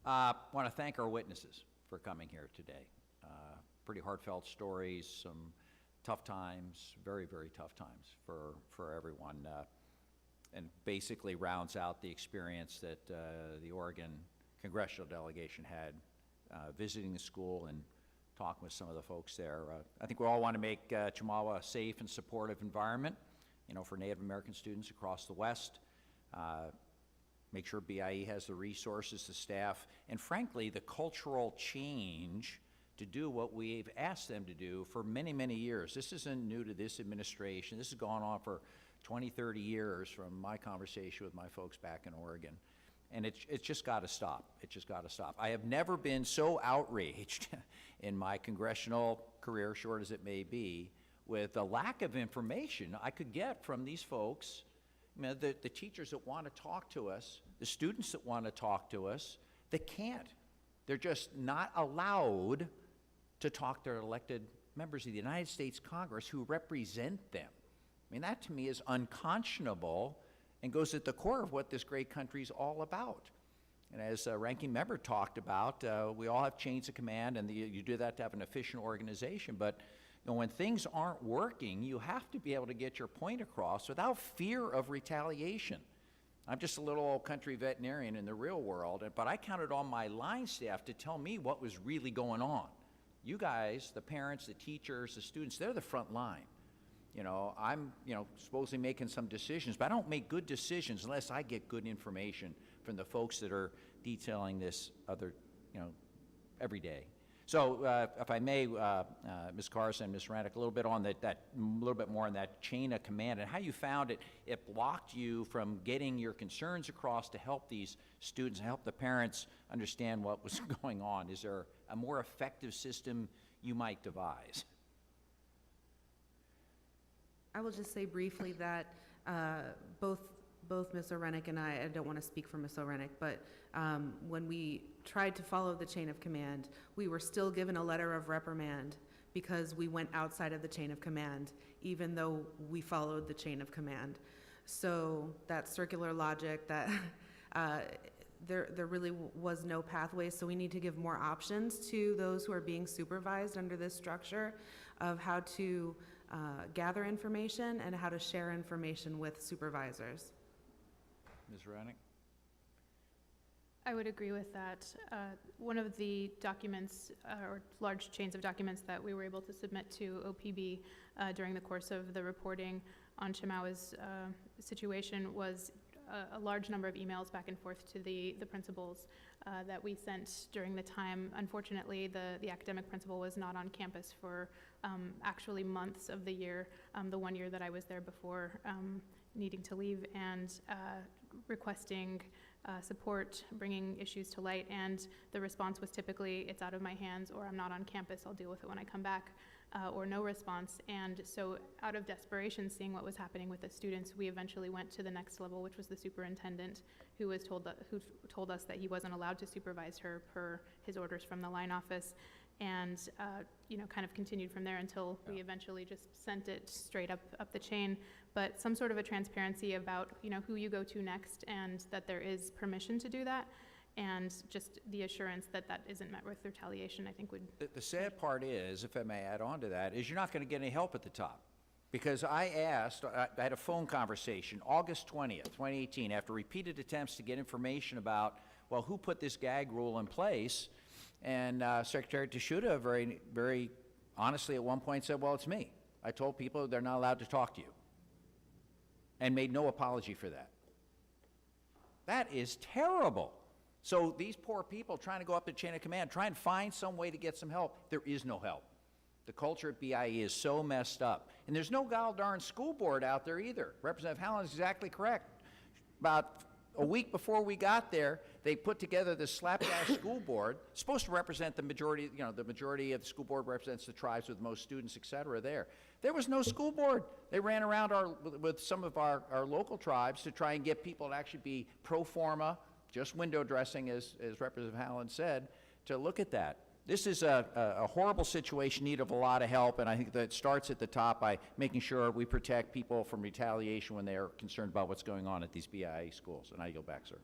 Want to thank our witnesses for coming here today. Pretty heartfelt stories, some tough times, very, very tough times for everyone, and basically rounds out the experience that the Oregon Congressional delegation had visiting the school and talking with some of the folks there. I think we all want to make Chemawa a safe and supportive environment, for Native American students across the West. Make sure BIE has the resources, the staff, and frankly, the cultural change to do what we've asked them to do for many, many years. This isn't new to this administration. This has gone on for 20, 30 years from my conversation with my folks back in Oregon. And it's just got to stop. It's just got to stop. I have never been so outraged in my congressional career, short as it may be, with the lack of information I could get from these folks. The teachers that want to talk to us, the students that want to talk to us, they can't. They're just not allowed to talk to their elected members of the United States Congress who represent them. That to me is unconscionable and goes at the core of what this great country is all about. And as a ranking member talked about, we all have chains of command, and you do that to have an efficient organization. But when things aren't working, you have to be able to get your point across without fear of retaliation. I'm just a little old country veterinarian in the real world, but I counted on my line staff to tell me what was really going on. You guys, the parents, the teachers, the students, they're the front line. I'm, supposedly making some decisions, but I don't make good decisions unless I get good information from the folks that are detailing this every day. So, if I may, Ms. Carson, Ms. Rannick, a little bit on a little bit more on that chain of command and how you found it blocked you from getting your concerns across to help these students, help the parents understand what was going on. Is there a more effective system you might devise? I will just say briefly that both Ms. O'Rennick and I don't want to speak for Ms. O'Rennick, but when we tried to follow the chain of command, we were still given a letter of reprimand because we went outside of the chain of command, even though we followed the chain of command. So that circular logic, that there really was no pathway, so we need to give more options to those who are being supervised under this structure of how to gather information and how to share information with supervisors. Ms. Rannick? I would agree with that. One of the documents, or large chains of documents that we were able to submit to OPB during the course of the reporting on Chemawa's situation was a large number of emails back and forth to the principals that we sent during the time. Unfortunately, the academic principal was not on campus for actually months of the year, the 1 year that I was there before needing to leave, and requesting support, bringing issues to light, and the response was typically, it's out of my hands, or I'm not on campus, I'll deal with it when I come back, or no response. And so out of desperation, seeing what was happening with the students, we eventually went to the next level, which was the superintendent, who told us that he wasn't allowed to supervise her per his orders from the line office, and kind of continued from there until we eventually just sent it straight up the chain. But some sort of a transparency about who you go to next, and that there is permission to do that, and just the assurance that that isn't met with retaliation, I think would. The sad part is, if I may add on to that, is you're not going to get any help at the top. Because I had a phone conversation August 20th, 2018, after repeated attempts to get information about, well, who put this gag rule in place, and Secretary Teshuta very, very honestly at one point said, well, it's me. I told people they're not allowed to talk to you, and made no apology for that. That is terrible. So these poor people trying to go up the chain of command, trying to find some way to get some help, there is no help. The culture at BIE is so messed up. And there's no darn school board out there either. Representative Howland is exactly correct. About a week before we got there, they put together this slapdash school board, supposed to represent the majority, the majority of the school board represents the tribes with most students, et cetera, there. There was no school board. They ran around with some of our local tribes to try and get people to actually be pro forma, just window dressing, as Representative Howland said, to look at that. This is a horrible situation, need of a lot of help, and I think that it starts at the top by making sure we protect people from retaliation when they are concerned about what's going on at these BIA schools. And I go back, sir.